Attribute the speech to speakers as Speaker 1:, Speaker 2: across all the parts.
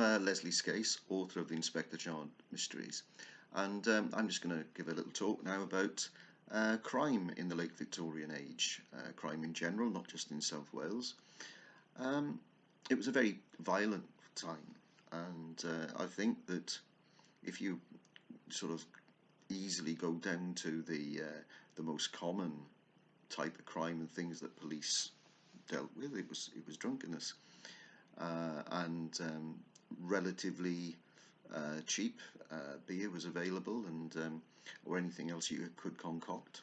Speaker 1: Leslie Scase, author of the Inspector Chard Mysteries, and I'm just going to give a little talk now about crime in the late Victorian age, crime in general, not just in South Wales. It was a very violent time, and I think that if you sort of easily go down to the most common type of crime and things that police dealt with, it was drunkenness. And relatively cheap beer was available, and or anything else you could concoct.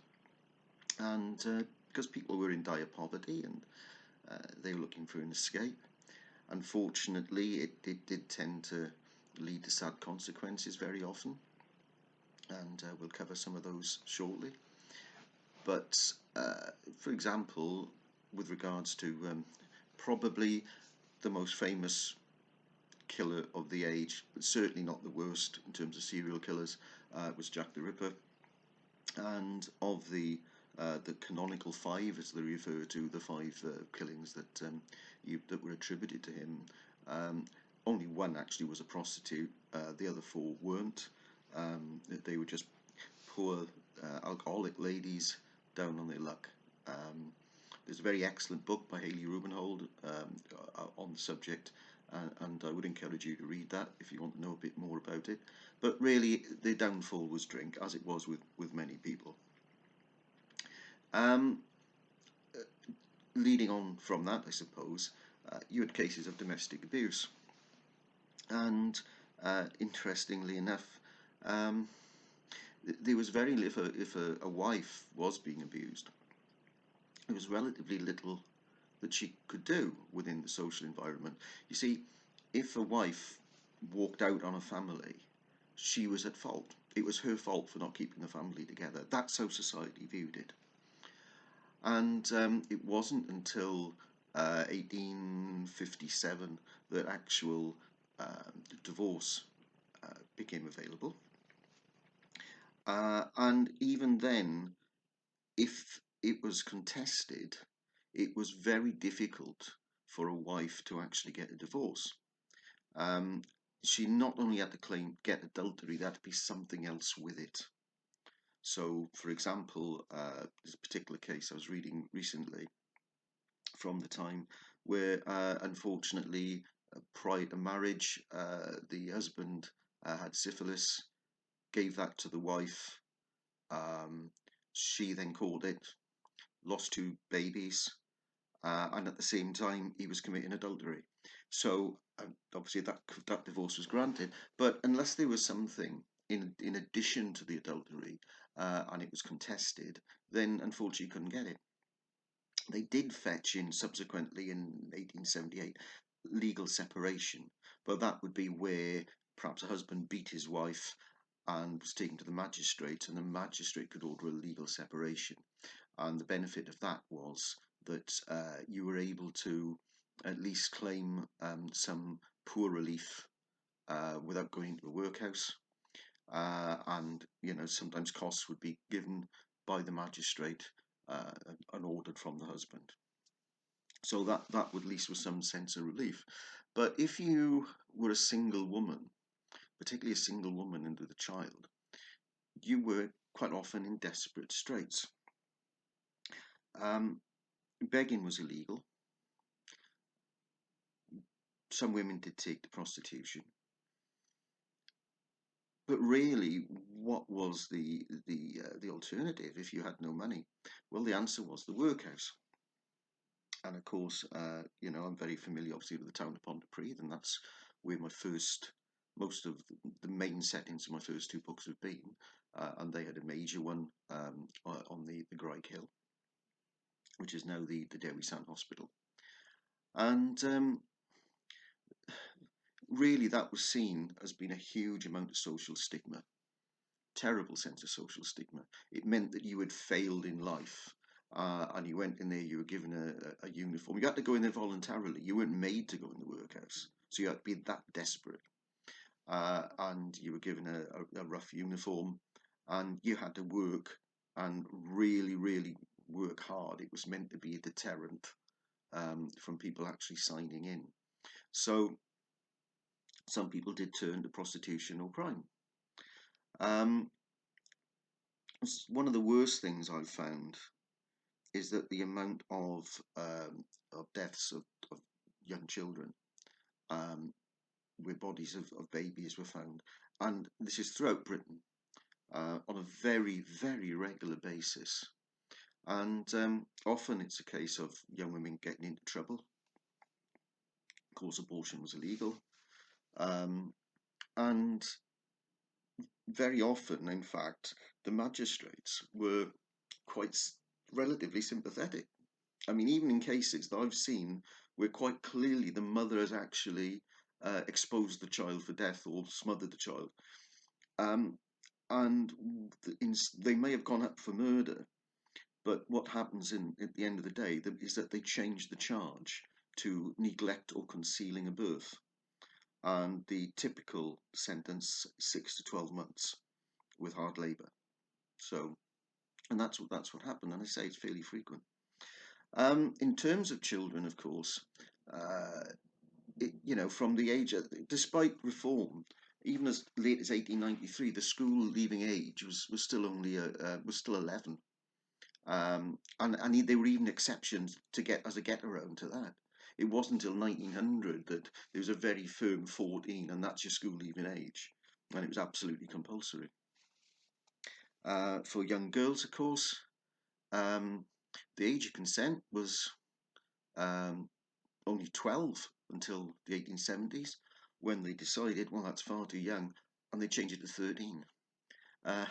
Speaker 1: And because people were in dire poverty and they were looking for an escape, unfortunately, it did tend to lead to sad consequences very often, and we'll cover some of those shortly. But for example, with regards to probably the most famous killer of the age, but certainly not the worst in terms of serial killers, was Jack the Ripper. And of the canonical five, as they refer to, the five killings that were attributed to him, only one actually was a prostitute. The other four weren't. They were just poor alcoholic ladies down on their luck. There's a very excellent book by Hayley Rubenhold on the subject, and I would encourage you to read that if you want to know a bit more about it. But really, the downfall was drink, as it was with many people. Leading on from that, I suppose, you had cases of domestic abuse. And interestingly enough, there was very little, if a wife was being abused, there was relatively little that she could do within the social environment. You see, if a wife walked out on a family, she was at fault. It was her fault for not keeping the family together. That's how society viewed it. And it wasn't until 1857 that actual divorce became available. And even then, if it was contested, it was very difficult for a wife to actually get a divorce. She not only had to get adultery, there had to be something else with it. So, for example, this particular case I was reading recently from the time where, unfortunately, prior to marriage, the husband had syphilis, gave that to the wife. She then caught it, lost two babies, and at the same time he was committing adultery. So obviously that divorce was granted, but unless there was something in addition to the adultery, and it was contested, then unfortunately you couldn't get it. They did fetch in subsequently in 1878 legal separation, but that would be where perhaps a husband beat his wife and was taken to the magistrate, and the magistrate could order a legal separation. And the benefit of that was that you were able to at least claim some poor relief without going into a workhouse. And sometimes costs would be given by the magistrate and ordered from the husband. So that at least was some sense of relief. But if you were a single woman, particularly a single woman and with a child, you were quite often in desperate straits. Begging was illegal. Some women did take to prostitution. But really, what was the alternative if you had no money? Well, the answer was the workhouse. And of course, I'm very familiar, obviously, with the town of Pontypridd, and that's where most of the main settings of my first two books have been. And they had a major one on the Graig Hill, which is now the Dewi Sant Hospital. And really, that was seen as being a huge amount of social stigma. Terrible sense of social stigma. It meant that you had failed in life, and you went in there, you were given a uniform. You had to go in there voluntarily. You weren't made to go in the workhouse, so you had to be that desperate. And you were given a rough uniform, and you had to work and really, really work hard. It was meant to be a deterrent from people actually signing in. So some people did turn to prostitution or crime. Um, One of the worst things I've found is that the amount of deaths of young children, where bodies of babies were found, and this is throughout Britain, on a very, very regular basis. And often it's a case of young women getting into trouble. Of course, abortion was illegal. And very often, in fact, the magistrates were quite relatively sympathetic. I mean, even in cases that I've seen where quite clearly the mother has actually exposed the child for death or smothered the child, um, and they may have gone up for murder, but what happens at the end of the day is that they change the charge to neglect or concealing a birth, and the typical sentence 6 to 12 months with hard labour. So, and that's what happened, and I say it's fairly frequent. In terms of children, of course, uh, from the age, despite reform, even as late as 1893, the school leaving age was still only was still 11, and they were even exceptions to get as a get around to that. It wasn't until 1900 that there was a very firm 14, and that's your school leaving age, and it was absolutely compulsory. For young girls, of course, um, the age of consent was um, only 12 until the 1870s, when they decided, well, that's far too young, and they changed it to 13. Uh,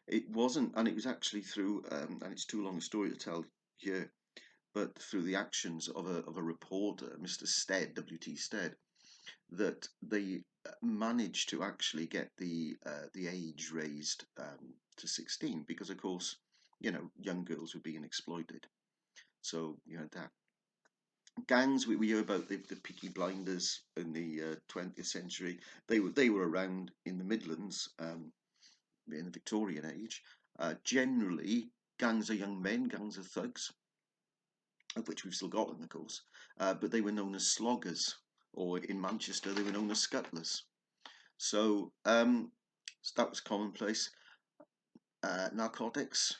Speaker 1: it wasn't, and it was actually through, and it's too long a story to tell here, but through the actions of a reporter, Mr. Stead, W.T. Stead, that they managed to actually get the age raised to 16, because of course, young girls were being exploited. So you had that. Gangs, we hear about the Peaky Blinders in the 20th century. They were around in the Midlands in the Victorian age. Generally, gangs are young men, gangs are thugs, of which we've still got them, of course. But they were known as sloggers, or in Manchester they were known as scuttlers. So, so that was commonplace. Narcotics.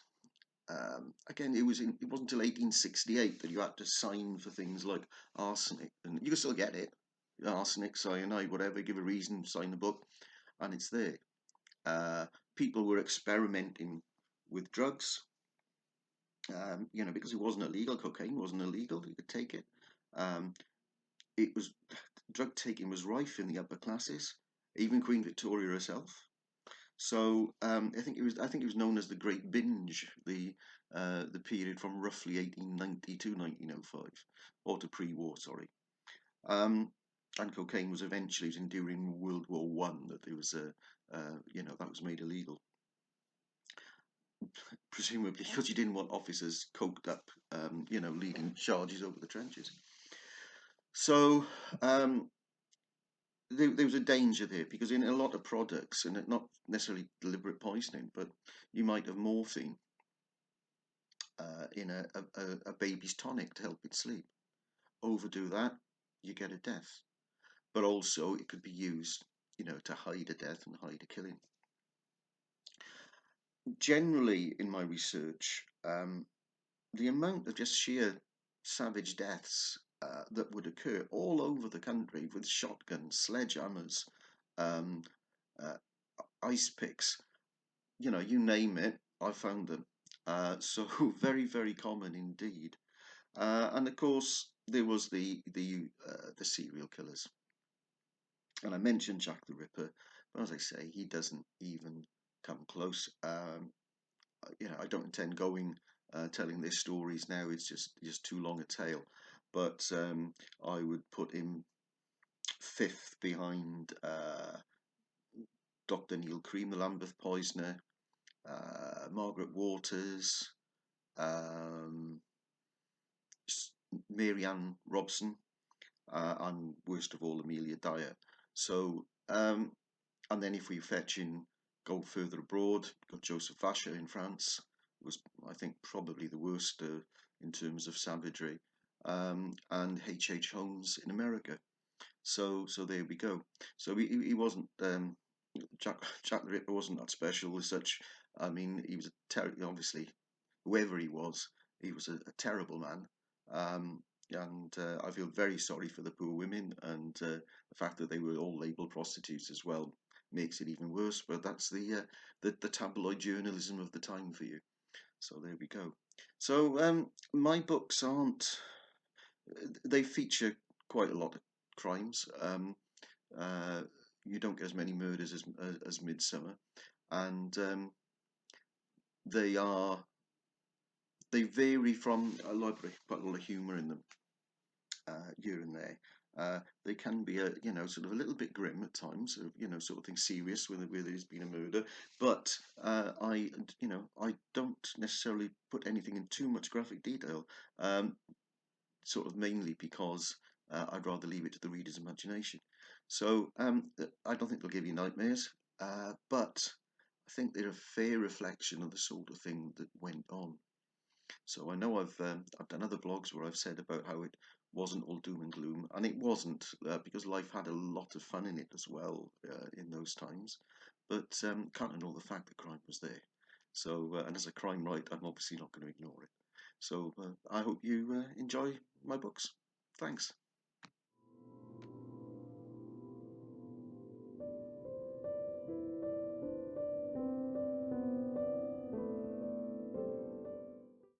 Speaker 1: Again, it wasn't until 1868 that you had to sign for things like arsenic, and you can still get it. Arsenic, cyanide, whatever. Give a reason, sign the book, and it's there. People were experimenting with drugs, because it wasn't illegal. Cocaine wasn't illegal; you could take it. Um, it was Drug taking was rife in the upper classes, even Queen Victoria herself. So I think it was known as the Great Binge, the period from roughly 1890 to 1905, or to pre-war, sorry. Um, and cocaine was eventually during World War One that there was that was made illegal, presumably because you didn't want officers coked up, leading charges over the trenches. So um, there was a danger there, because in a lot of products, and not necessarily deliberate poisoning, but you might have morphine in a baby's tonic to help it sleep. Overdo that, you get a death. But also, it could be used, to hide a death and hide a killing. Generally, in my research, the amount of just sheer savage deaths that would occur all over the country with shotguns, sledgehammers, um, uh, ice picks, you name it, I found them. So very, very common indeed. And of course, there was the serial killers, and I mentioned Jack the Ripper, but as I say, he doesn't even come close. I don't intend going telling their stories now. It's just too long a tale. But I would put him fifth behind Dr. Neil Cream, the Lambeth poisoner, Margaret Waters, um, Mary Ann Robson, and worst of all, Amelia Dyer. So, and then if we go further abroad, got Joseph Vacher in France, was, I think, probably the worst in terms of savagery, and H.H. Holmes in America. So there we go. So he wasn't Jack the Ripper wasn't that special as such. I mean, he was obviously whoever he was a terrible man. And I feel very sorry for the poor women, and the fact that they were all labelled prostitutes as well makes it even worse. But that's the tabloid journalism of the time for you. So there we go. So my books aren't. They feature quite a lot of crimes. Uh, you don't get as many murders as Midsummer, and they are they vary from a library, quite a lot of humour in them here and there. They can be sort of a little bit grim at times, sort of thing serious where there's been a murder. But I don't necessarily put anything in too much graphic detail. Sort of mainly because I'd rather leave it to the reader's imagination. So I don't think they'll give you nightmares, but I think they're a fair reflection of the sort of thing that went on. So I know I've done other blogs where I've said about how it wasn't all doom and gloom, and it wasn't, because life had a lot of fun in it as well in those times. But can't ignore the fact that crime was there. So and as a crime writer, I'm obviously not going to ignore it. So I hope you enjoy my books. Thanks.